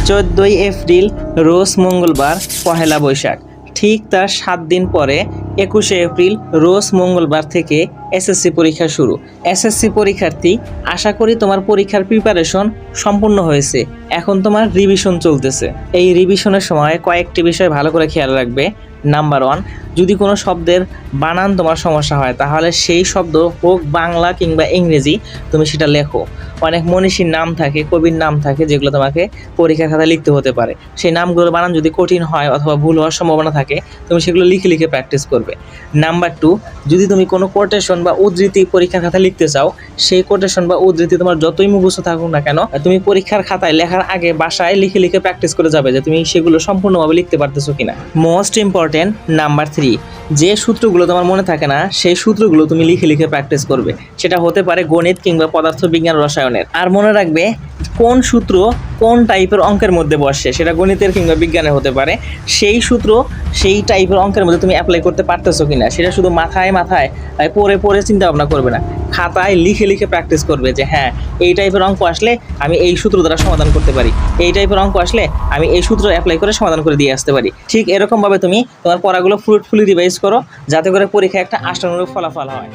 14ই April রোজ মঙ্গলবার, পহেলা বৈশাখ। ঠিক তার 7 দিন পরে 21শে এপ্রিল রোজ মঙ্গলবার থেকে এসএসসি পরীক্ষা শুরু। এসএসসি পরীক্ষার্থী, আশা করি তোমার পরীক্ষার প্রিপারেশন সম্পূর্ণ হয়েছে। এখন তোমার রিভিশন চলতেছে। এই রিভিশনের সময় কয়েকটি বিষয় ভালো করে খেয়াল রাখবে। নাম্বার 1, যদি কোনো শব্দের বানান তোমার সমস্যা হয় তাহলে সেই শব্দ হোক বাংলা কিংবা ইংরেজি, তুমি সেটা লেখো। অনেক মনীষীর নাম থাকে, কবির নাম থাকে, যেগুলো তোমাকে পরীক্ষার খাতায় লিখতে হতে পারে। সেই নামগুলোর বানান যদি কঠিন হয় অথবা ভুল হওয়ার সম্ভাবনা থাকে, তুমি সেগুলো লিখে লিখে প্র্যাকটিস করবে। নাম্বার 2, যদি তুমি কোনো কোটেশন বা উদ্ধৃতি পরীক্ষার খাতায় লিখতে চাও, সেই কোটেশন বা উদ্ধৃতি তোমার যতই মুখস্থ থাকুক না কেন, তুমি পরীক্ষার খাতায় লেখার আগে বাসায় লিখে লিখে প্র্যাকটিস করে যাবে যে তুমি সেগুলো সম্পূর্ণভাবে লিখতে পারতেছো কিনা। মোস্ট ইম্পর্টেন্ট নাম্বার 3, যে সূত্রগুলো তোমার মনে থাকে না সেই সূত্রগুলো তুমি লিখে লিখে প্র্যাকটিস করবে। সেটা হতে পারে গণিত কিংবা পদার্থবিজ্ঞান, রসায়নের। আর মনে রাখবে কোন সূত্র কোন টাইপের অঙ্কের মধ্যে বসে, সেটা গণিতের কিংবা বিজ্ঞানের হতে পারে। সেই সূত্র সেই টাইপের অঙ্কের মধ্যে তুমি অ্যাপ্লাই করতে পারতেছো কিনা, সেটা শুধু মাথায় পড়ে পড়ে চিন্তা ভাবনা করবে না, খাতায় লিখে লিখে প্র্যাকটিস করবে যে হ্যাঁ, এই টাইপের অঙ্ক আসলে আমি এই সূত্র দ্বারা সমাধান করতে পারি, এই টাইপের অঙ্ক আসলে আমি এই সূত্র অ্যাপ্লাই করে সমাধান করে দিয়ে আসতে পারি। ঠিক এরকমভাবে তুমি তোমার পড়াগুলো ফ্রুটফুলি রিভাইজ করো, যাতে করে পরীক্ষায় একটা আশানুরূপ ফলাফল হয়।